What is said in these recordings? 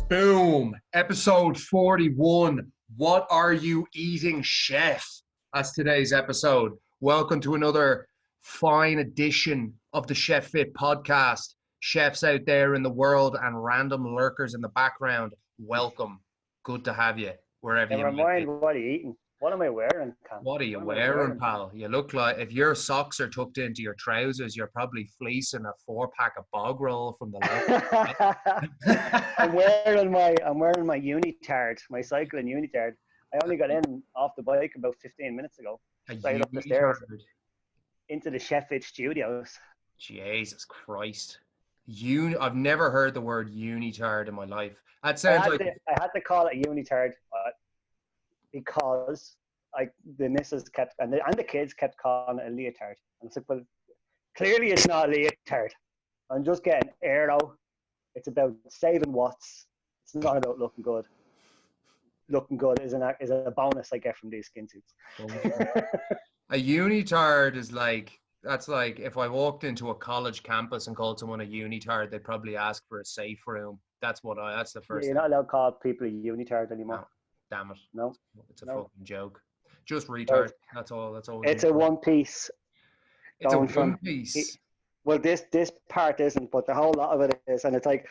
Boom. Episode 41. What are you eating, chef? That's today's episode. Welcome to another fine edition of the Chef Fit podcast. Chefs out there in the world and random lurkers in the background, welcome. Good to have you wherever you Never might be. mind what are you eating. What am I wearing, Cam? What are you wearing, pal? You look like, if your socks are tucked into your trousers, you're probably fleecing a 4-pack of bog roll from the local. I'm wearing my unitard, my cycling unitard. I only got in off the bike about 15 minutes ago. Right up the stairs into the Chef Fit studios. Jesus Christ. I've never heard the word unitard in my life. That sounds I had to call it a unitard because the missus kept and the kids kept calling it a leotard. And it's like, well, clearly it's not a leotard. I'm just getting air out. It's about saving watts. It's not about looking good. Looking good is a bonus I get from these skin suits. A unitard is that's like if I walked into a college campus and called someone a unitard, they'd probably ask for a safe room. That's the first. You're not allowed to call people a unitard anymore. No, damn it. No. It's a fucking joke. Just retard. That's all. It's a one piece. It's a one piece. Well, this part isn't, but the whole lot of it is, and it's like,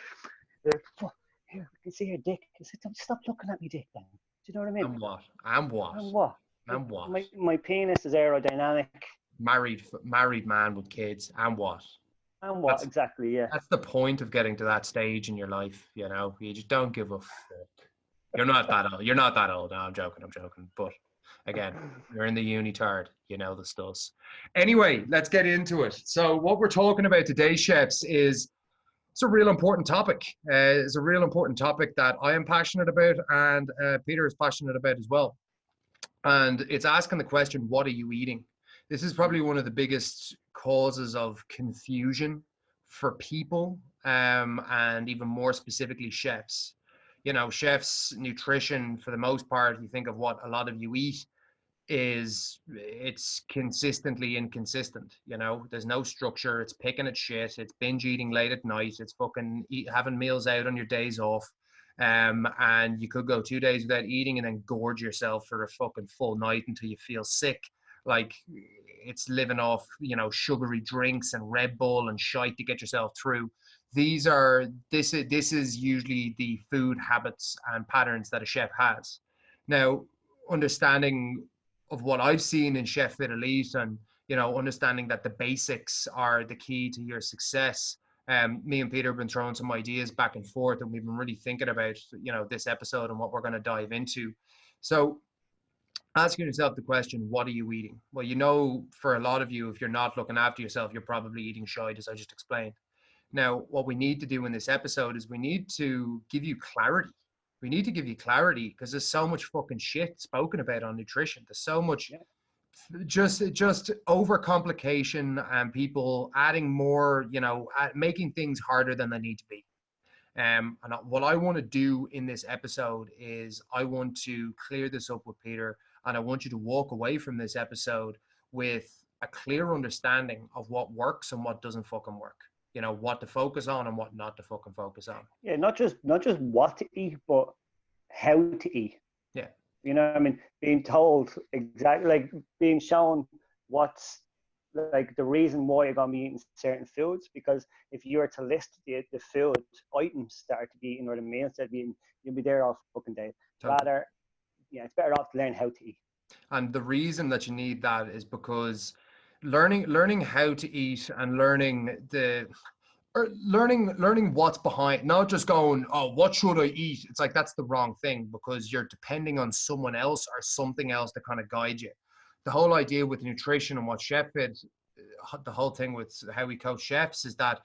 here, we can see your dick. Stop looking at me dick then. Do you know what I mean? And what? My penis is aerodynamic. Married man with kids. And what? And what? Exactly, yeah. That's the point of getting to that stage in your life, you know? You just don't give a fuck. You're not that old. You're not that old. No, I'm joking. But again, you're in the unitard. You know the stuff. Anyway, let's get into it. So what we're talking about today, chefs, it's a real important topic. It's a real important topic that I am passionate about and Peter is passionate about as well. And it's asking the question, what are you eating? This is probably one of the biggest causes of confusion for people and even more specifically chefs. You know, chefs' nutrition, for the most part, you think of what a lot of you eat, it's consistently inconsistent. You know, there's no structure. It's picking at shit. It's binge eating late at night. It's fucking having meals out on your days off. And you could go 2 days without eating and then gorge yourself for a fucking full night until you feel sick. Like it's living off, you know, sugary drinks and Red Bull and shite to get yourself through. This is usually the food habits and patterns that a chef has. Now, understanding of what I've seen in Chef Fit Elite and, you know, understanding that the basics are the key to your success. Me and Peter have been throwing some ideas back and forth and we've been really thinking about, you know, this episode and what we're going to dive into. So asking yourself the question, what are you eating? Well, you know, for a lot of you, if you're not looking after yourself, you're probably eating shite, as I just explained. Now, what we need to do in this episode is we need to give you clarity. We need to give you clarity because there's so much fucking shit spoken about on nutrition. There's so much just overcomplication and people adding more, you know, making things harder than they need to be. And what I want to do in this episode is I want to clear this up with Peter, and I want you to walk away from this episode with a clear understanding of what works and what doesn't fucking work. You know, what to focus on and what not to fucking focus on. Yeah, not just what to eat, but how to eat. Yeah. You know what I mean? Being told exactly, like being shown what's like the reason why you're going to be eating certain foods. Because if you were to list the food items that are to be eaten or the meals that are being, you'll be there all fucking day. Totally. It's better off to learn how to eat. And the reason that you need that is because learning how to eat and learning what's behind, not just going, oh, what should I eat? It's like, that's the wrong thing because you're depending on someone else or something else to kind of guide you. The whole idea with nutrition and what Chef Fit, the whole thing with how we coach chefs is that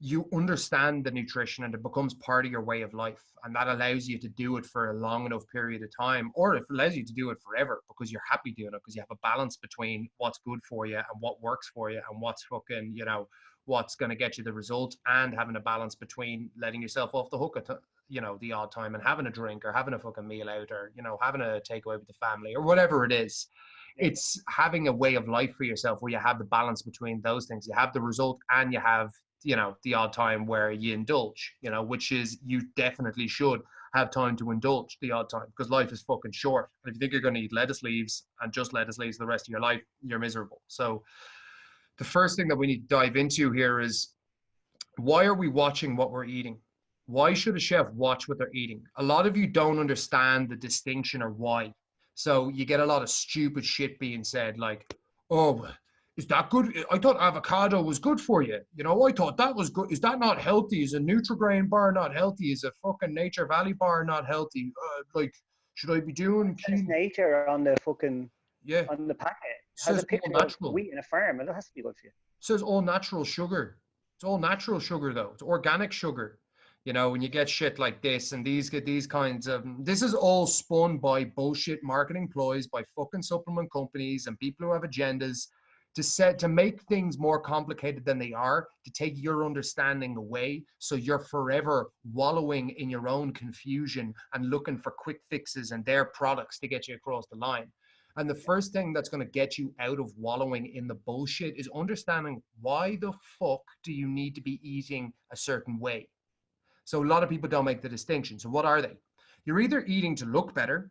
you understand the nutrition and it becomes part of your way of life. And that allows you to do it for a long enough period of time, or it allows you to do it forever because you're happy doing it, because you have a balance between what's good for you and what works for you and what's fucking, you know, what's going to get you the result, and having a balance between letting yourself off the hook at, you know, the odd time and having a drink or having a fucking meal out or, you know, having a takeaway with the family or whatever it is. It's having a way of life for yourself where you have the balance between those things. You have the result and you have you know, the odd time where you indulge, you know, which is, you definitely should have time to indulge the odd time, because life is fucking short. And if you think you're going to eat lettuce leaves and just lettuce leaves the rest of your life, you're miserable. So the first thing that we need to dive into here is, why are we watching what we're eating? Why should a chef watch what they're eating? A lot of you don't understand the distinction or why. So you get a lot of stupid shit being said, like, oh, is that good? I thought avocado was good for you. You know, I thought that was good. Is that not healthy? Is a Nutri-Grain bar not healthy? Is a fucking Nature Valley bar not healthy? Like, should I be doing There's nature on the fucking, yeah, on the packet. It has says a all picture of natural. wheat in a farm, and it has to be good for you. Says all natural sugar. It's all natural sugar though. It's organic sugar. You know, when you get shit like this and these kinds of, this is all spun by bullshit marketing ploys by fucking supplement companies and people who have agendas to make things more complicated than they are, to take your understanding away, so you're forever wallowing in your own confusion and looking for quick fixes and their products to get you across the line. And the first thing that's going to get you out of wallowing in the bullshit is understanding, why the fuck do you need to be eating a certain way? So a lot of people don't make the distinction. So what are they? You're either eating to look better,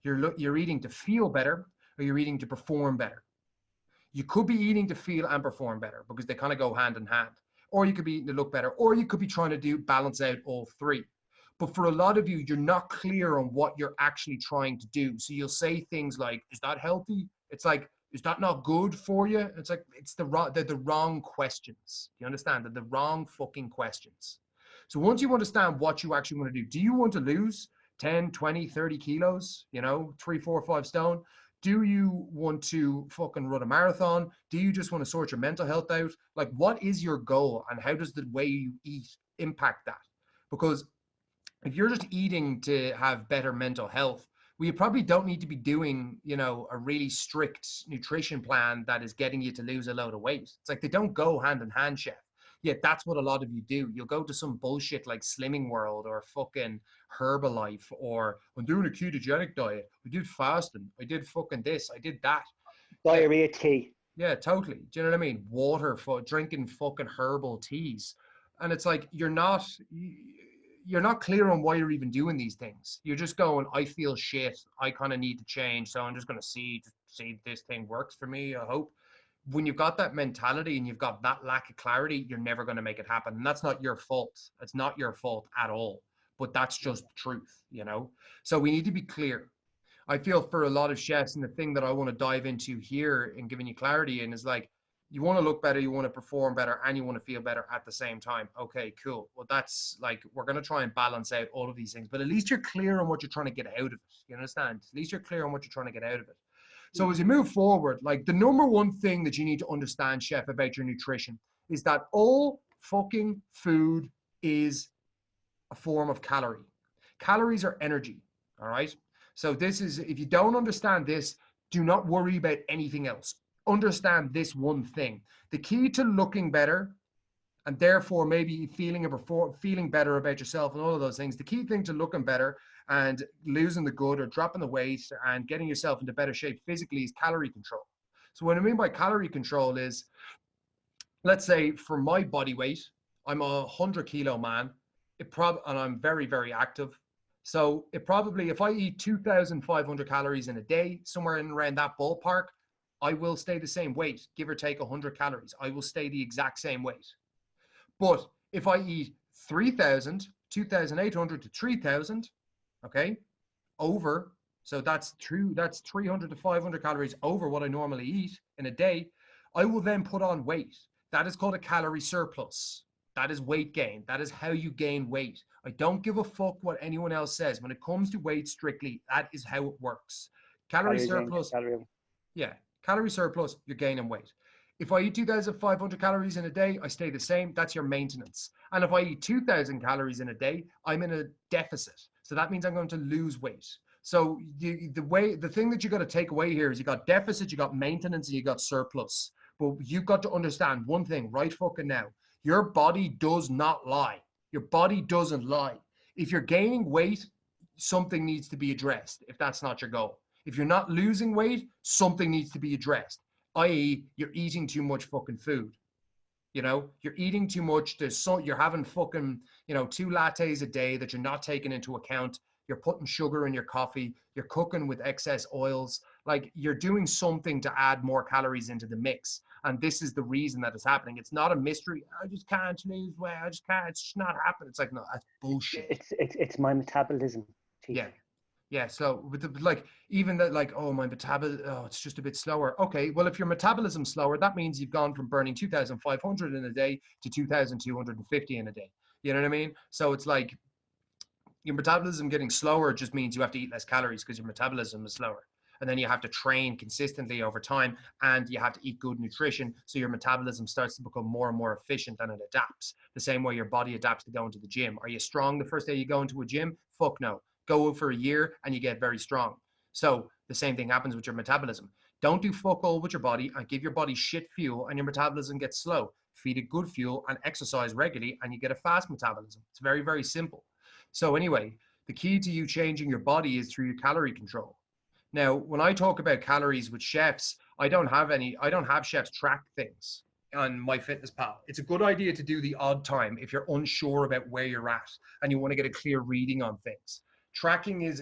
you're eating to feel better, or you're eating to perform better. You could be eating to feel and perform better, because they kind of go hand in hand. Or you could be eating to look better, or you could be trying to balance out all three. But for a lot of you, you're not clear on what you're actually trying to do. So you'll say things like, is that healthy? It's like, is that not good for you? It's like, they're the wrong questions. You understand? They're the wrong fucking questions. So once you understand what you actually want to do you want to lose 10, 20, 30 kilos, you know, 3, 4, 5 stone? Do you want to fucking run a marathon? Do you just want to sort your mental health out? Like, what is your goal, and how does the way you eat impact that? Because if you're just eating to have better mental health, we probably don't need to be doing, you know, a really strict nutrition plan that is getting you to lose a load of weight. It's like, they don't go hand in hand, chef. Yet that's what a lot of you do. You'll go to some bullshit like Slimming World or fucking Herbalife, or I'm doing a ketogenic diet. I did fasting. I did fucking this. I did that. Yeah, Diarrhea tea. yeah, totally. Do you know what I mean? Water for drinking fucking herbal teas. And it's like, you're not clear on why you're even doing these things. You're just going, I feel shit. I kind of need to change. So I'm just going to see if this thing works for me. I hope. When you've got that mentality and you've got that lack of clarity, you're never going to make it happen. And that's not your fault. It's not your fault at all. But that's just the truth, you know? So we need to be clear. I feel for a lot of chefs, and the thing that I want to dive into here and giving you clarity in is like, you want to look better, you want to perform better, and you want to feel better at the same time. Okay, cool. Well, that's like, we're going to try and balance out all of these things, but at least you're clear on what you're trying to get out of it. You understand? At least you're clear on what you're trying to get out of it. So as you move forward, like, the number one thing that you need to understand, chef, about your nutrition is that all fucking food is a form of calorie. Calories are energy, all right? So this is, if you don't understand this, do not worry about anything else. Understand this one thing. The key to looking better, and therefore maybe feeling better about yourself and all of those things, the key thing to looking better and losing the good or dropping the weight and getting yourself into better shape physically is calorie control. So what I mean by calorie control is, let's say for my body weight, I'm a 100-kilo man, and I'm very, very active. So it probably, if I eat 2,500 calories in a day, somewhere in around that ballpark, I will stay the same weight, give or take 100 calories. I will stay the exact same weight. But if I eat 3,000, 2,800 to 3,000, okay, over, so that's true, that's 300 to 500 calories over what I normally eat in a day, I will then put on weight. That is called a calorie surplus. That is weight gain. That is how you gain weight. I don't give a fuck what anyone else says. When it comes to weight strictly, that is how it works. Calorie surplus, yeah, calorie surplus, you're gaining weight. If I eat 2,500 calories in a day, I stay the same. That's your maintenance. And if I eat 2,000 calories in a day, I'm in a deficit. So that means I'm going to lose weight. So the thing that you got to take away here is, you got deficit, you got maintenance, and you got surplus. But you've got to understand one thing right fucking now. Your body does not lie. Your body doesn't lie. If you're gaining weight, something needs to be addressed if that's not your goal. If you're not losing weight, something needs to be addressed, i.e. you're eating too much fucking food. You know, you're eating too much. You're having fucking, 2 lattes a day that you're not taking into account. You're putting sugar in your coffee. You're cooking with excess oils. Like, you're doing something to add more calories into the mix. And this is the reason that it's happening. It's not a mystery. I just can't lose weight. I just can't. It's just not happening. It's like, no, that's bullshit. It's my metabolism. Yeah. Yeah, so with like even that, like, oh, my metabolism, oh, it's just a bit slower. Okay, well, if your metabolism's slower, that means you've gone from burning 2,500 in a day to 2,250 in a day. You know what I mean? So it's like your metabolism getting slower just means you have to eat less calories because your metabolism is slower. And then you have to train consistently over time, and you have to eat good nutrition so your metabolism starts to become more and more efficient, and it adapts the same way your body adapts to going to the gym. Are you strong the first day you go into a gym? Fuck no. Go for a year and you get very strong. So the same thing happens with your metabolism. Don't do fuck all with your body and give your body shit fuel and your metabolism gets slow. Feed it good fuel and exercise regularly and you get a fast metabolism. It's very, very simple. So anyway, the key to you changing your body is through your calorie control. Now, when I talk about calories with chefs, I don't have chefs track things on MyFitnessPal. It's a good idea to do the odd time if you're unsure about where you're at and you want to get a clear reading on things. Tracking is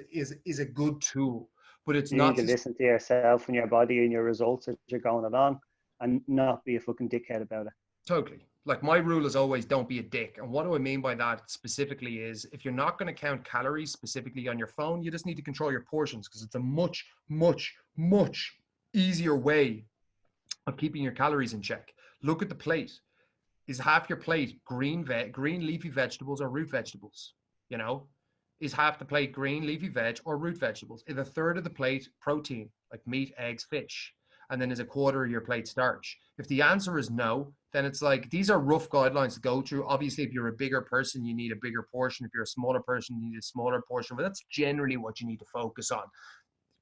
a good tool, but it's you not. You need to listen to yourself and your body and your results as you're going along, and not be a fucking dickhead about it. Totally. Like, my rule is always don't be a dick. And what do I mean by that specifically is, if you're not going to count calories specifically on your phone, you just need to control your portions, because it's a much, much, much easier way of keeping your calories in check. Look at the plate. Is half your plate green leafy vegetables or root vegetables? You know, is half the plate green leafy veg or root vegetables? Is a third of the plate protein, like meat, eggs, fish? And then is a quarter of your plate starch? If the answer is no, then it's like, these are rough guidelines to go through. Obviously, if you're a bigger person, you need a bigger portion. If you're a smaller person, you need a smaller portion. But that's generally what you need to focus on.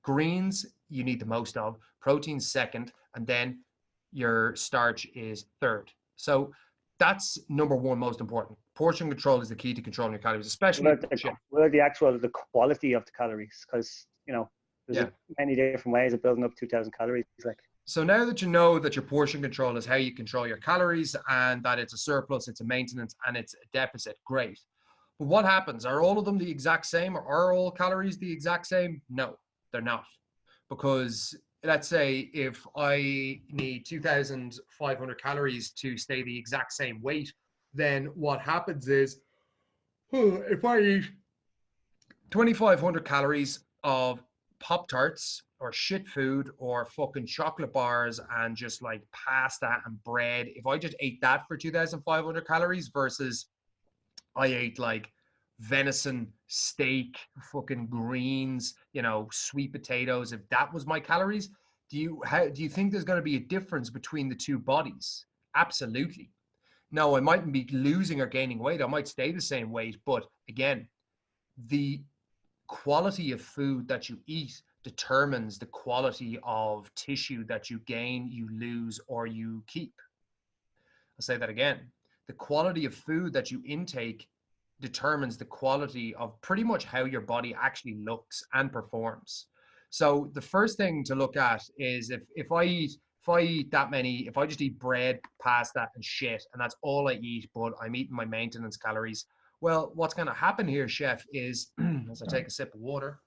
Greens, you need the most of. Protein second, and then your starch is third. So that's number one, most important. Portion control is the key to controlling your calories, especially the quality of the calories, because there's many different ways of building up 2,000 calories. Like, so now that you know that your portion control is how you control your calories, and that it's a surplus, it's a maintenance, and it's a deficit, great. But what happens? Are all of them the exact same? Or are all calories the exact same? No, they're not. Because let's say if I need 2,500 calories to stay the exact same weight, then what happens is, if I eat 2,500 calories of Pop-Tarts or shit food or fucking chocolate bars and just like pasta and bread, if I just ate that for 2,500 calories versus I ate like venison, steak, fucking greens, sweet potatoes, if that was my calories, do you think there's going to be a difference between the two bodies? Absolutely. No, I mightn't be losing or gaining weight. I might stay the same weight. But again, the quality of food that you eat determines the quality of tissue that you gain, you lose, or you keep. I'll say that again. The quality of food that you intake determines the quality of pretty much how your body actually looks and performs. So the first thing to look at is if I just eat bread, pasta, and shit, and that's all I eat, but I'm eating my maintenance calories, well, what's going to happen here, chef, is as I take a sip of water,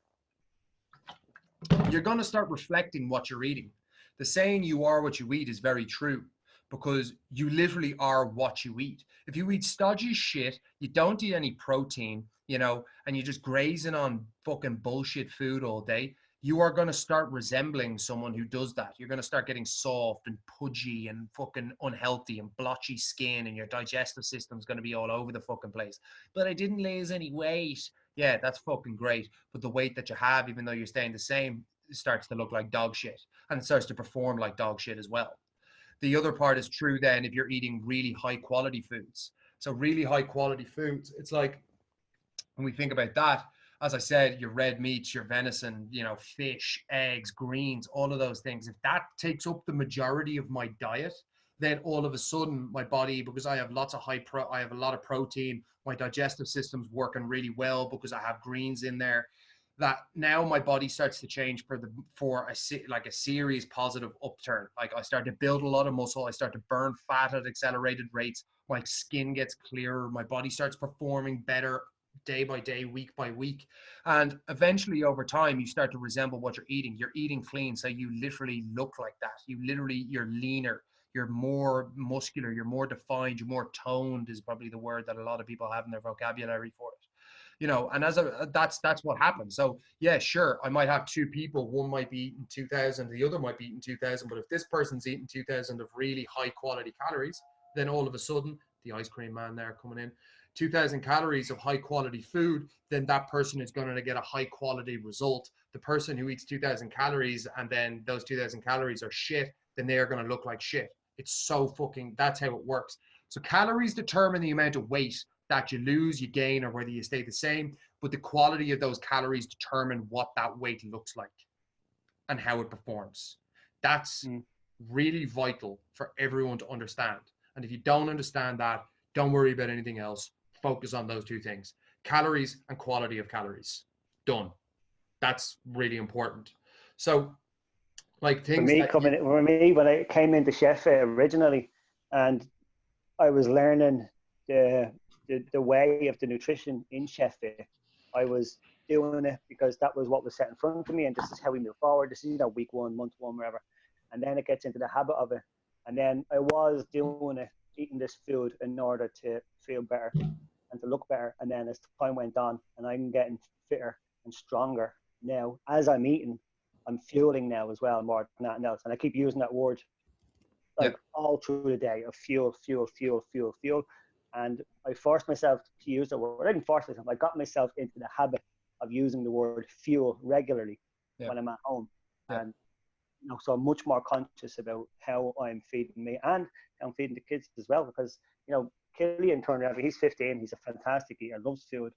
you're going to start reflecting what you're eating. The saying "you are what you eat" is very true, because you literally are what you eat. If you eat stodgy shit, you don't eat any protein, and you're just grazing on fucking bullshit food all day, you are going to start resembling someone who does that. You're going to start getting soft and pudgy and fucking unhealthy and blotchy skin, and your digestive system's going to be all over the fucking place. But I didn't lose any weight. Yeah, that's fucking great. But the weight that you have, even though you're staying the same, starts to look like dog shit, and it starts to perform like dog shit as well. The other part is true then if you're eating really high quality foods. So really high quality foods, it's like, when we think about that, as I said, your red meats, your venison, fish, eggs, greens, all of those things, if that takes up the majority of my diet, then all of a sudden my body, because I have I have a lot of protein, my digestive system's working really well because I have greens in there. that now my body starts to change for a serious positive upturn. Like I start to build a lot of muscle, I start to burn fat at accelerated rates, my skin gets clearer, my body starts performing better day by day, week by week. And eventually over time, you start to resemble what you're eating. You're eating clean, so you literally look like that. You're leaner, you're more muscular, you're more defined, you're more toned is probably the word that a lot of people have in their vocabulary for it. And that's what happens. So yeah, sure, I might have two people, one might be eating 2000, the other might be eating 2000, but if this person's eating 2000 of really high quality calories, then all of a sudden, the ice cream man there coming in, 2000 calories of high quality food, then that person is going to get a high quality result. The person who eats 2000 calories and then those 2000 calories are shit, then they are going to look like shit. It's so fucking, that's how it works. So calories determine the amount of weight that you lose, you gain, or whether you stay the same, but the quality of those calories determine what that weight looks like and how it performs. That's really vital for everyone to understand. And if you don't understand that, don't worry about anything else. Focus on those two things: calories and quality of calories. Done. That's really important. So like things for me, when I came into chef originally, and I was learning the way of the nutrition in chef, I was doing it because that was what was set in front of me, and this is how we move forward. This is week one, month one, whatever. And then it gets into the habit of it, and then I was doing it, eating this food in order to feel better and to look better. And then as time went on, and I'm getting fitter and stronger now as I'm eating, I'm fueling now as well more than anything else. And I keep using that word all through the day of fuel. And I forced myself to use the word. I didn't force myself. I got myself into the habit of using the word fuel regularly when I'm at home. And so I'm much more conscious about how I'm feeding me and how I'm feeding the kids as well. Because, Killian turned around, he's 15, he's a fantastic eater, loves food,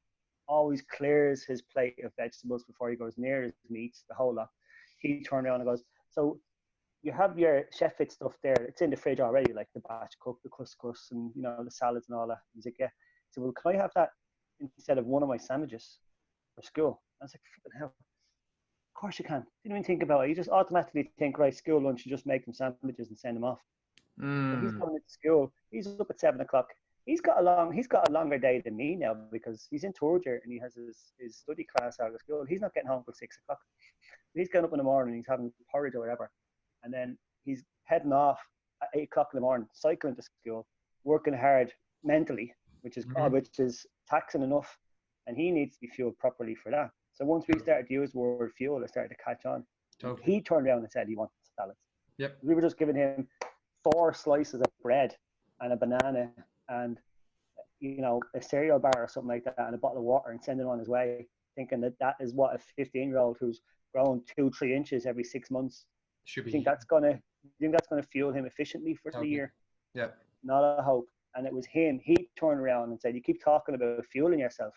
always clears his plate of vegetables before he goes near his meats, the whole lot. He turned around and goes, so you have your chef fit stuff there, it's in the fridge already, like the batch cook, the couscous, and the salads and all that. He's like, yeah. So, well, can I have that instead of one of my sandwiches for school? I was like, flipping hell. Of course you can. Didn't even think about it. You just automatically think, right, school lunch, you just make them sandwiches and send them off. So he's going to school. He's up at 7 o'clock. He's got a longer day than me now because he's in third year and he has his study class out of school. He's not getting home till 6 o'clock. He's getting up in the morning. He's having porridge or whatever, and then he's heading off at 8 o'clock in the morning, cycling to school, working hard mentally, which is taxing enough, and he needs to be fueled properly for that. So once we started to use the word fuel, it started to catch on. Totally. He turned around and said he wanted salads. Yep. We were just giving him 4 slices of bread and a banana and a cereal bar or something like that and a bottle of water and sending him on his way, thinking that is what a 15-year-old who's grown 2-3 inches every 6 months should be. You think that's gonna fuel him efficiently for the year? Yeah. Not a hope. And it was him. He turned around and said, "You keep talking about fueling yourself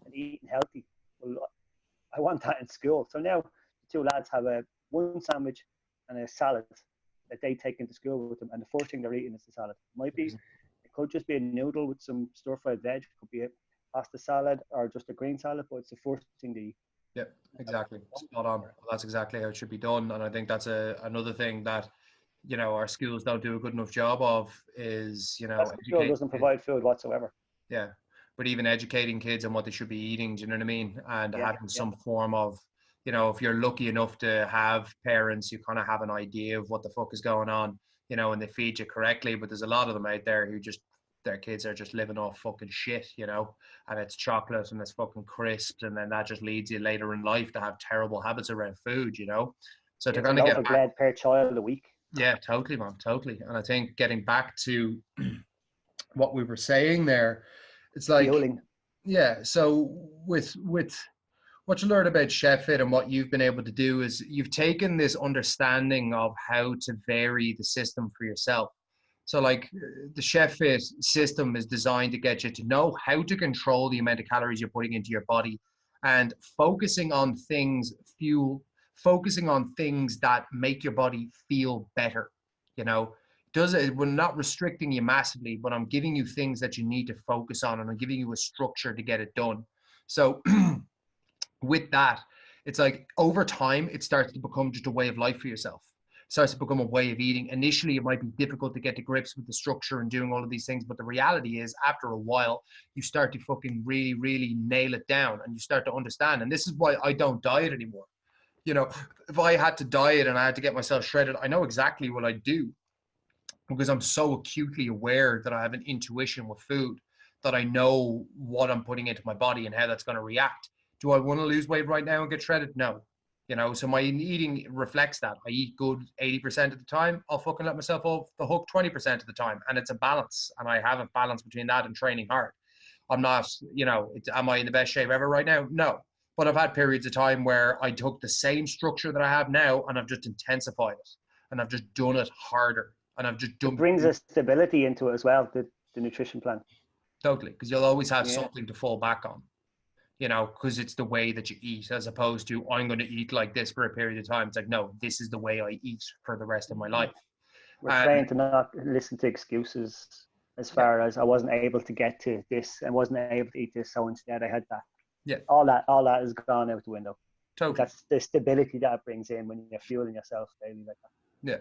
and eating healthy. Well, I want that in school." So now the 2 lads have one sandwich and a salad that they take into school with them, and the first thing they're eating is the salad. It could just be a noodle with some stir-fried veg. It could be a pasta salad or just a green salad, but it's the first thing they eat. Yeah, exactly. Spot on. Well, that's exactly how it should be done. And I think that's another thing that, our schools don't do a good enough job of is, school doesn't provide food whatsoever. Yeah. But even educating kids on what they should be eating, do you know what I mean? And having some form of, if you're lucky enough to have parents, you kind of have an idea of what the fuck is going on, and they feed you correctly. But there's a lot of them out there who their kids are just living off fucking shit, and it's chocolate and it's fucking crisps. And then that just leads you later in life to have terrible habits around food, So to kind of get bread per child a week. Yeah, totally, man. Totally. And I think getting back to what we were saying there, it's like, fueling. Yeah. So with what you learned about chef fit and what you've been able to do is you've taken this understanding of how to vary the system for yourself. So like the chef fit system is designed to get you to know how to control the amount of calories you're putting into your body and focusing on things that make your body feel better. We're not restricting you massively, but I'm giving you things that you need to focus on, and I'm giving you a structure to get it done. So with that, It's like over time, it starts to become just a way of life for yourself. It starts to become a way of eating. Initially, it might be difficult to get to grips with the structure and doing all of these things. But the reality is, after a while, you start to fucking really, really nail it down and you start to understand. And this is why I don't diet anymore. You know, if I had to diet and I had to get myself shredded, I know exactly what I do because I'm so acutely aware that I have an intuition with food that I know what I'm putting into my body and how that's going to react. Do I want to lose weight right now and get shredded? No. You know, so my eating reflects that. I eat good 80% of the time. I'll fucking let myself off the hook 20% of the time. And it's a balance. And I have a balance between that and training hard. I'm not, you know, am I in the best shape ever right now? No. But I've had periods of time where I took the same structure that I have now and I've just intensified it and I've just done it harder and I've just It done brings a stability into it as well, the nutrition plan. totally, because you'll always have Yeah. something to fall back on, you know, because it's the way that you eat as opposed to I'm going to eat like this for a period of time. It's like, no, this is the way I eat for the rest of my life. We're And trained to not listen to excuses as yeah, far as I wasn't able to get to this and wasn't able to eat this, so instead I had that. yeah, All that has gone out the window. totally. That's the stability that it brings in when you're fueling yourself daily like that. Yeah.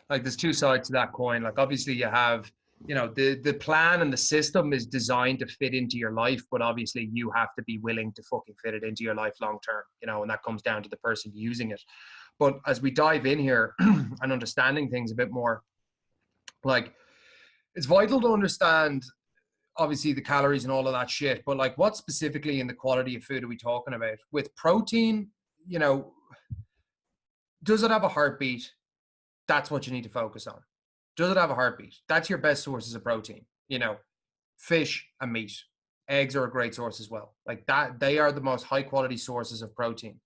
Like there's two sides to that coin. Like obviously you have, you know, the plan and the system is designed to fit into your life, but obviously you have to be willing to fucking fit it into your life long term, you know, and that comes down to the person using it. But as we dive in here and understanding things a bit more, like it's vital to understand obviously the calories and all of that shit, but like what specifically in the quality of food are we talking about? With protein, you know, does it have a heartbeat? That's what you need to focus on. Does it have a heartbeat? That's your best sources of protein. You know, fish and meat. Eggs are a great source as well. Like that, they are the most high quality sources of protein.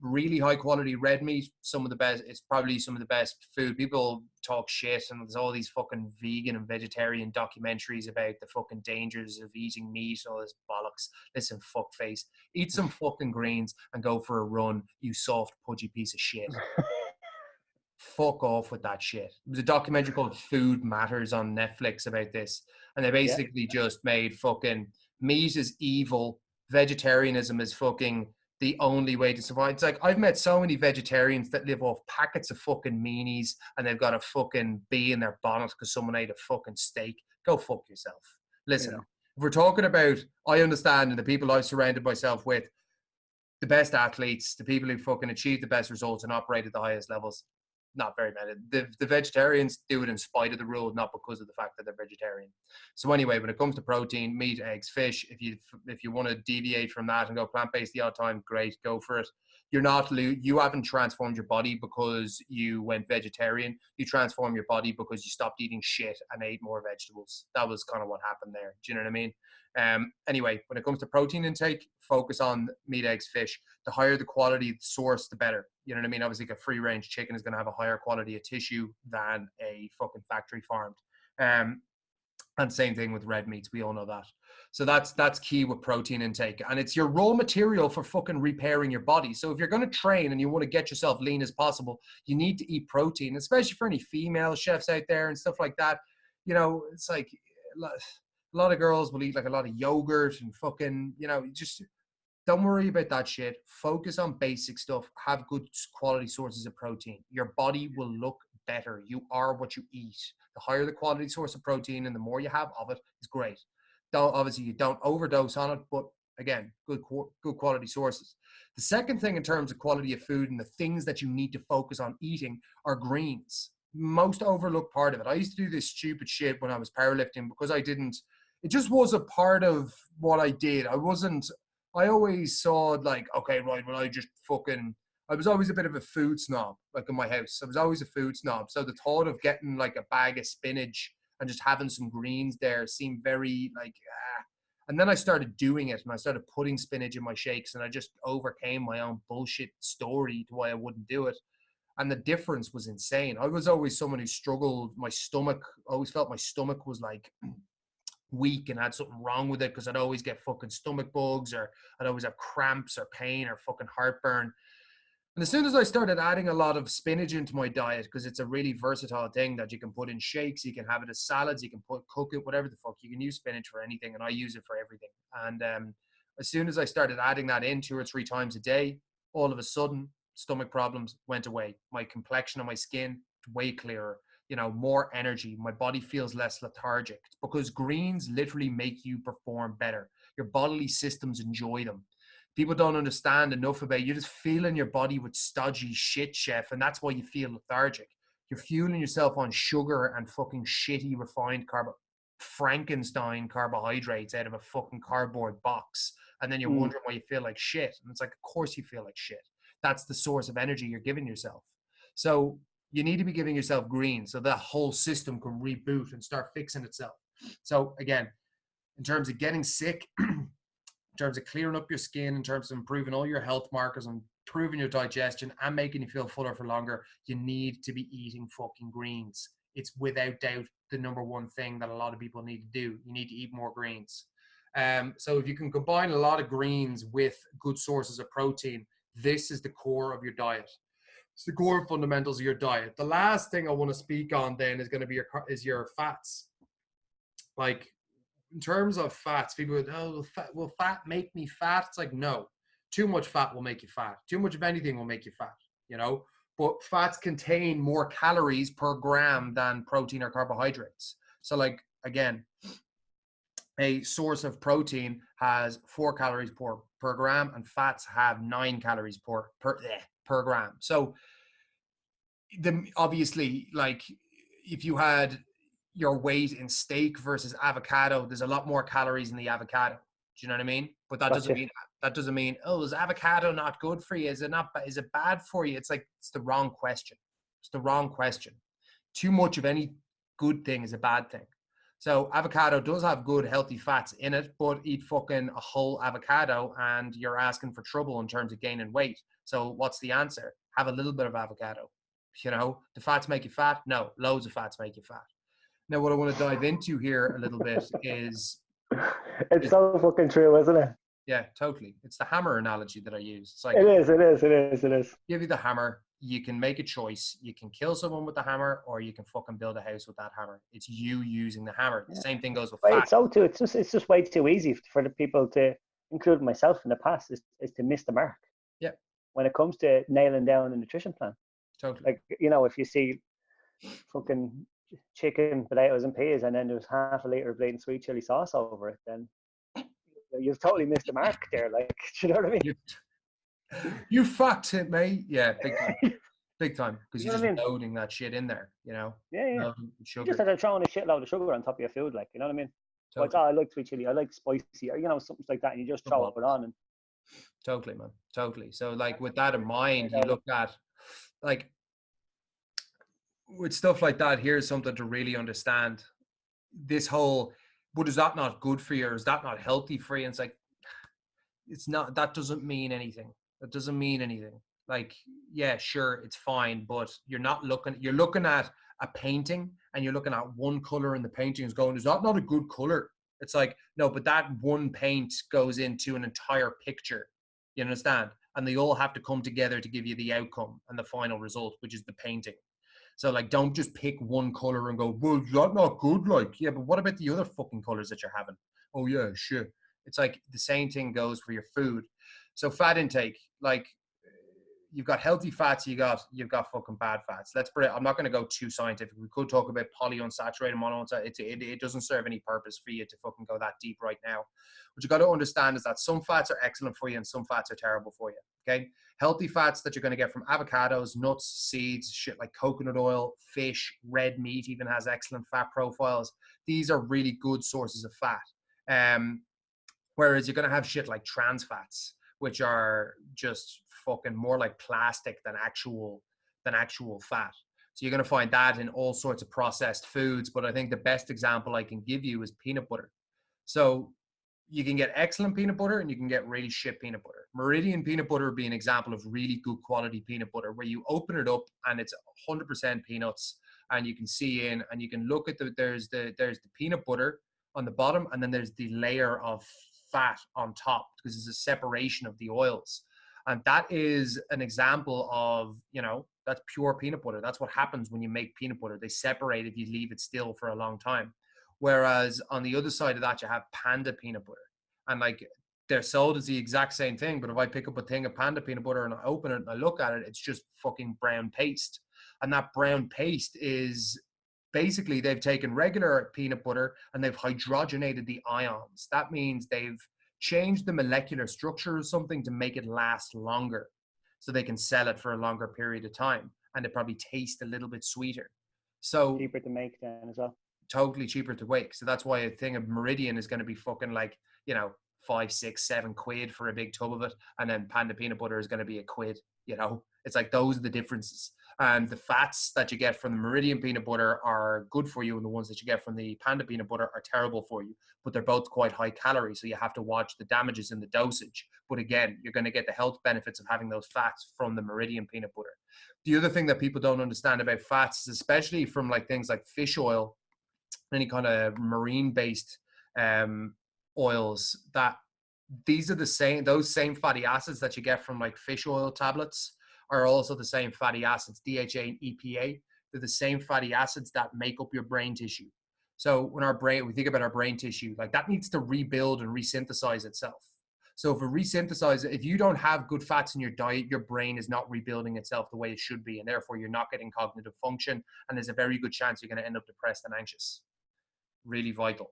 Really high quality red meat, some of the best. It's probably some of the best food. People talk shit, and there's all these fucking vegan and vegetarian documentaries about the fucking dangers of eating meat. All this bollocks. Listen, fuckface, eat some fucking greens and go for a run. You soft pudgy piece of shit. Fuck off with that shit. There was a documentary called Food Matters on Netflix about this, and they Yeah. basically just made fucking meat is evil, vegetarianism is fucking the only way to survive. It's like I've met so many vegetarians that live off packets of fucking meanies and they've got a fucking bee in their bonnet because someone ate a fucking steak. Go fuck yourself. Listen, Yeah. if we're talking about, I understand, and the people I've surrounded myself with, the best athletes, the people who fucking achieve the best results and operate at the highest levels, not very many. The vegetarians do it in spite of the rule, not because of the fact that they're vegetarian. So anyway, when it comes to protein, meat, eggs, fish, if you want to deviate from that and go plant-based the odd time, great, go for it. You haven't transformed your body because you went vegetarian. You transformed your body because you stopped eating shit and ate more vegetables. That was kind of what happened there. Do you know what I mean? Anyway, when it comes to protein intake, focus on meat, eggs, fish. The higher the quality source, the better. You know what I mean? Obviously, a free range chicken is going to have a higher quality of tissue than a fucking factory farmed. And same thing with red meats. We all know that. So that's key with protein intake. And it's your raw material for fucking repairing your body. So if you're going to train and you want to get yourself lean as possible, you need to eat protein, especially for any female chefs out there and stuff like that. You know, it's like a lot of girls will eat like a lot of yogurt and fucking, you know, just don't worry about that shit. Focus on basic stuff. Have good quality sources of protein. Your body will look better. You are what you eat. The higher the quality source of protein and the more you have of it is great. Obviously you don't overdose on it, but again, good quality sources. The second thing in terms of quality of food and the things that you need to focus on eating are greens. Most overlooked part of it. I used to do this stupid shit when I was powerlifting because it just was a part of what I did. I always saw like, okay, right, well, I was always a bit of a food snob, like in my house. I was always a food snob. So the thought of getting like a bag of spinach and just having some greens there seemed very like, And then I started doing it and I started putting spinach in my shakes and I just overcame my own bullshit story to why I wouldn't do it. And the difference was insane. I was always someone who struggled. I always felt my stomach was like weak and had something wrong with it because I'd always get fucking stomach bugs or I'd always have cramps or pain or fucking heartburn. And as soon as I started adding a lot of spinach into my diet, because it's a really versatile thing that you can put in shakes, you can have it as salads, you can cook it, whatever the fuck. You can use spinach for anything, and I use it for everything. And as soon as I started adding that in 2 or 3 times a day, all of a sudden, stomach problems went away. My complexion on my skin, way clearer, more energy. My body feels less lethargic because greens literally make you perform better. Your bodily systems enjoy them. People don't understand enough about you're just feeling your body with stodgy shit, chef, and that's why you feel lethargic. You're fueling yourself on sugar and fucking shitty refined Frankenstein carbohydrates out of a fucking cardboard box, and then you're wondering why you feel like shit. And it's like, of course you feel like shit. That's the source of energy you're giving yourself. So you need to be giving yourself green so that whole system can reboot and start fixing itself. So again, in terms of getting sick, in terms of clearing up your skin, in terms of improving all your health markers and improving your digestion and making you feel fuller for longer, you need to be eating fucking greens. It's without doubt the number one thing that a lot of people need to do. You need to eat more greens. So if you can combine a lot of greens with good sources of protein, this is the core of your diet. It's the core fundamentals of your diet. The last thing I want to speak on then is going to be your fats. Like, in terms of fats, people go, oh, will fat make me fat? It's like, no. Too much fat will make you fat. Too much of anything will make you fat, But fats contain more calories per gram than protein or carbohydrates. So, like, again, a source of protein has 4 calories per gram, and fats have 9 calories per gram. So, obviously, like, if you had your weight in steak versus avocado, there's a lot more calories in the avocado. Do you know what I mean? But that doesn't mean, oh, is avocado not good for you? Is it bad for you? It's like, it's the wrong question. It's the wrong question. Too much of any good thing is a bad thing. So avocado does have good healthy fats in it, but eat fucking a whole avocado and you're asking for trouble in terms of gaining weight. So what's the answer? Have a little bit of avocado. The fats make you fat? No, loads of fats make you fat. Now, what I want to dive into here a little bit is... It's so fucking true, isn't it? Yeah, totally. It's the hammer analogy that I use. It's like, it is. Give you the hammer, you can make a choice. You can kill someone with the hammer, or you can fucking build a house with that hammer. It's you using the hammer. The same thing goes with fat. It's so too. It's just way too easy for the people to, including myself in the past, is to miss the mark. Yeah. When it comes to nailing down a nutrition plan. Totally. Like, if you see fucking chicken, potatoes, and peas, and then there's half a liter of bleeding sweet chili sauce over it, then you've totally missed the mark there. Like, do you know what I mean? You fucked it, mate. Yeah, big time. Big time. Because you're just loading that shit in there, Yeah. Sugar. You just had throwing a shitload of sugar on top of your food, like, you know what I mean? Totally. Like, I like sweet chili, I like spicy, or something like that, and you just throw it on. And totally, man. Totally. So, like, with that in mind, you look at, like, with stuff like that, here's something to really understand. This whole, but is that not good for you, or is that not healthy for you? And it's like, it's not. That doesn't mean anything. That doesn't mean anything. Like, yeah, sure, it's fine, but you're looking at a painting, and you're looking at one color in the painting and going, is that not a good color? It's like, no, but that one paint goes into an entire picture. You understand? And they all have to come together to give you the outcome and the final result, which is the painting. So, like, don't just pick one color and go, well, is that not good? Like, yeah, but what about the other fucking colors that you're having? Oh, yeah, sure. It's like the same thing goes for your food. So fat intake, like, you've got healthy fats, you've got fucking bad fats. I'm not going to go too scientific. We could talk about polyunsaturated, monounsaturated. It doesn't serve any purpose for you to fucking go that deep right now. What you got to understand is that some fats are excellent for you and some fats are terrible for you. Okay. Healthy fats that you're going to get from avocados, nuts, seeds, shit like coconut oil, fish, red meat even has excellent fat profiles. These are really good sources of fat. Whereas you're going to have shit like trans fats, which are just fucking more like plastic than actual fat. So you're going to find that in all sorts of processed foods. But I think the best example I can give you is peanut butter. So you can get excellent peanut butter and you can get really shit peanut butter. Meridian peanut butter would be an example of really good quality peanut butter, where you open it up and it's 100% peanuts, and you can see in and you can look at there's the peanut butter on the bottom, and then there's the layer of fat on top, because it's a separation of the oils. And that is an example of, that's pure peanut butter. That's what happens when you make peanut butter. They separate if you leave it still for a long time. Whereas on the other side of that, you have panda peanut butter. And like, they're sold as the exact same thing. But if I pick up a thing of Panda peanut butter and I open it and I look at it, it's just fucking brown paste. And that brown paste is basically, they've taken regular peanut butter and they've hydrogenated the ions. That means they've changed the molecular structure of something to make it last longer, so they can sell it for a longer period of time, and it probably tastes a little bit sweeter. So Cheaper to make then as well. totally cheaper to make. So that's why a thing of Meridian is going to be fucking like, you know, 5, 6, 7 quid for a big tub of it, and then Panda peanut butter is going to be a quid. You know, it's like those are the differences. And the fats that you get from the Meridian peanut butter are good for you, and the ones that you get from the Panda peanut butter are terrible for you. But they're both quite high calorie, so you have to watch the damages in the dosage. But again, you're going to get the health benefits of having those fats from the Meridian peanut butter. The other thing that people don't understand about fats, especially from like things like fish oil, any kind of marine-based oils, that these are the same, those same fatty acids that you get from like fish oil tablets are also the same fatty acids, DHA and EPA. They're the same fatty acids that make up your brain tissue. So when we think about our brain tissue, like that needs to rebuild and resynthesize itself. So if you don't have good fats in your diet, your brain is not rebuilding itself the way it should be, and therefore you're not getting cognitive function, and there's a very good chance you're going to end up depressed and anxious. Really vital.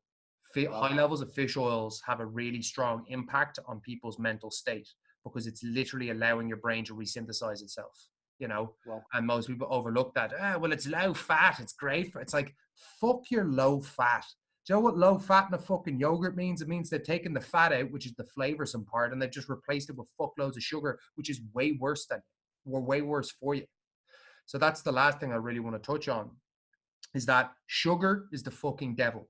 High levels of fish oils have a really strong impact on people's mental state, because it's literally allowing your brain to resynthesize itself, you know. And most people overlook that. Well, it's low fat, it's great for, it's like, fuck your low fat. Do you know what low fat in a fucking yogurt means? It means they've taken the fat out, which is the flavorsome part, and they've just replaced it with fuckloads of sugar, which is way worse for you. So that's the last thing I really want to touch on, is that sugar is the fucking devil.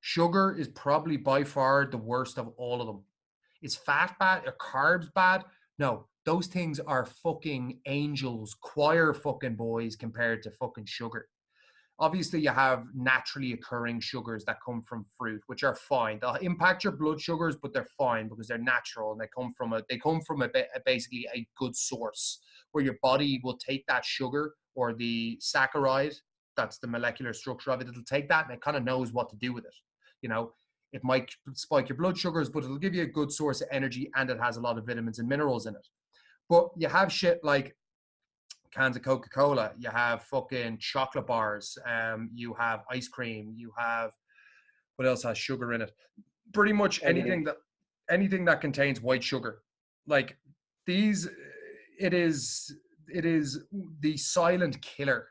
Sugar is probably by far the worst of all of them. Is fat bad? Are carbs bad? No, those things are fucking angels, choir fucking boys compared to fucking sugar. Obviously, you have naturally occurring sugars that come from fruit, which are fine. They'll impact your blood sugars, but they're fine because they're natural, and they come from basically a good source, where your body will take that sugar or the saccharide, that's the molecular structure of it. It'll take that and it kind of knows what to do with it. You know, it might spike your blood sugars, but it'll give you a good source of energy, and it has a lot of vitamins and minerals in it. But you have shit like cans of Coca-Cola, you have fucking chocolate bars, you have ice cream, you have, what else has sugar in it? Pretty much anything that contains white sugar. Like these, it is the silent killer.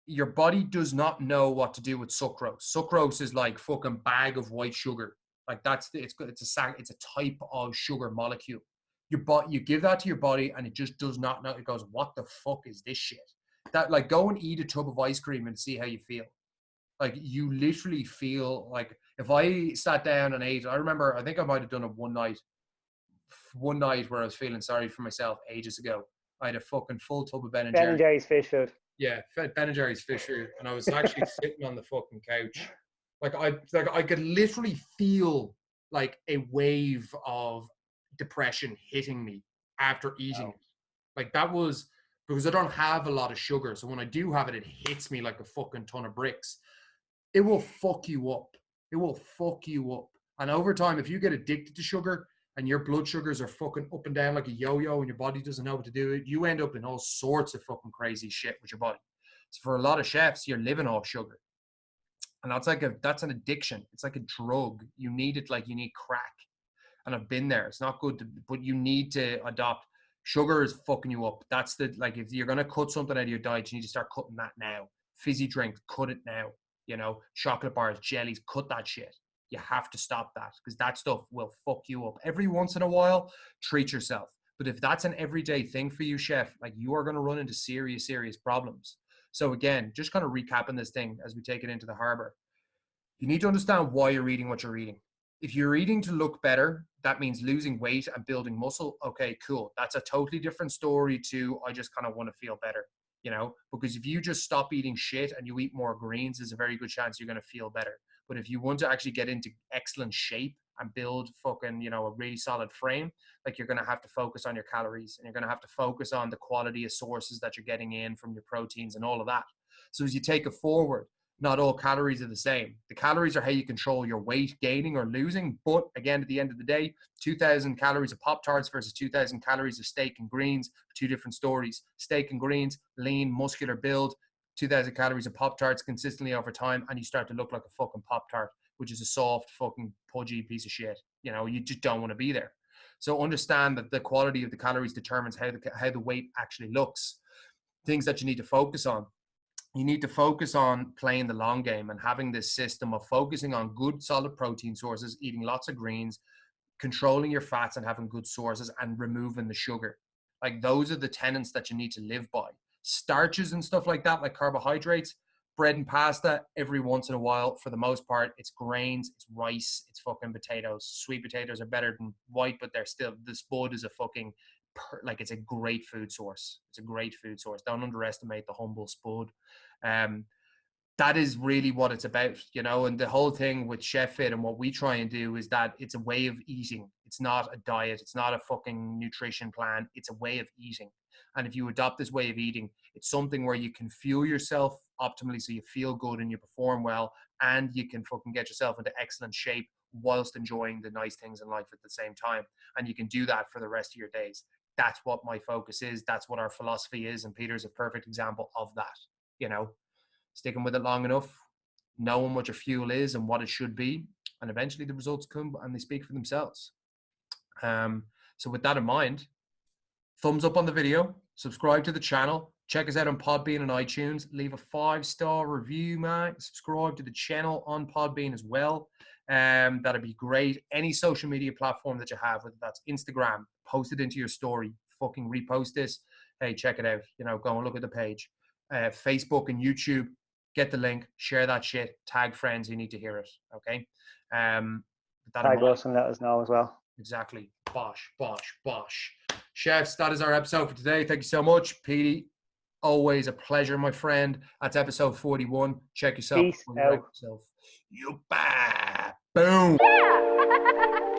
Your body does not know what to do with sucrose. Sucrose is like fucking bag of white sugar. Like it's a type of sugar molecule. You give that to your body and it just does not know. It goes, what the fuck is this shit? That, like, go and eat a tub of ice cream and see how you feel. Like, you literally feel like, if I sat down and ate, I remember, I think I might have done it one night where I was feeling sorry for myself ages ago. I had a fucking full tub of Ben and Jerry's fish food. Yeah, Ben and Jerry's fish food, and I was actually sitting on the fucking couch. I could literally feel like a wave of depression hitting me after eating it. Like, that was because I don't have a lot of sugar, so when I do have it, it hits me like a fucking ton of bricks. It will fuck you up. It will fuck you up. And over time, if you get addicted to sugar and your blood sugars are fucking up and down like a yo-yo and your body doesn't know what to do, you end up in all sorts of fucking crazy shit with your body. So for a lot of chefs, you're living off sugar. And that's an addiction. It's like a drug. You need it like you need crack. And I've been there. It's not good, but you need to adopt. Sugar is fucking you up. That's like, if you're going to cut something out of your diet, you need to start cutting that now. Fizzy drinks, cut it now. You know, chocolate bars, jellies, cut that shit. You have to stop that, because that stuff will fuck you up. Every once in a while, treat yourself. But if that's an everyday thing for you, chef, like, you are going to run into serious, serious problems. So again, just kind of recapping this thing as we take it into the harbor. You need to understand why you're eating what you're eating. If you're eating to look better, that means losing weight and building muscle. Okay, cool. That's a totally different story to, I just kind of want to feel better, you know, because if you just stop eating shit and you eat more greens, there's a very good chance you're going to feel better. But if you want to actually get into excellent shape and build fucking, you know, a really solid frame, like, you're going to have to focus on your calories, and you're going to have to focus on the quality of sources that you're getting in from your proteins and all of that. So as you take it forward, not all calories are the same. The calories are how you control your weight gaining or losing. But again, at the end of the day, 2,000 calories of Pop-Tarts versus 2,000 calories of steak and greens, two different stories. Steak and greens, lean, muscular build, 2,000 calories of Pop-Tarts consistently over time, and you start to look like a fucking Pop-Tart, which is a soft, fucking pudgy piece of shit. You know, you just don't want to be there. So understand that the quality of the calories determines how the weight actually looks. Things that you need to focus on. You need to focus on playing the long game and having this system of focusing on good, solid protein sources, eating lots of greens, controlling your fats and having good sources, and removing the sugar. Like, those are the tenets that you need to live by. Starches and stuff like that, like carbohydrates, bread and pasta, every once in a while. For the most part, it's grains, it's rice, it's fucking potatoes. Sweet potatoes are better than white, but they're still, the spud is a fucking, like, it's a great food source. It's a great food source. Don't underestimate the humble spud. That is really what it's about, you know. And the whole thing with Chef Fit and what we try and do is that it's a way of eating. It's not a diet. It's not a fucking nutrition plan. It's a way of eating. And if you adopt this way of eating, it's something where you can fuel yourself optimally so you feel good and you perform well, and you can fucking get yourself into excellent shape whilst enjoying the nice things in life at the same time. And you can do that for the rest of your days. That's what my focus is. That's what our philosophy is. And Peter's a perfect example of that, you know. Sticking with it long enough, knowing what your fuel is and what it should be, and eventually the results come and they speak for themselves. So with that in mind, thumbs up on the video, subscribe to the channel, check us out on Podbean and iTunes, leave a 5-star review, man. Subscribe to the channel on Podbean as well. That'd be great. Any social media platform that you have, whether that's Instagram, post it into your story, fucking repost this. Hey, check it out. You know, go and look at the page. Facebook and YouTube, get the link, share that shit, tag friends who need to hear it. Okay. Tag us and let us know as well. Exactly. Bosh, bosh, bosh. Chefs, that is our episode for today. Thank you so much, Petey. Always a pleasure, my friend. That's episode 41. Check yourself. Peace out. You bad. Boom. Yeah.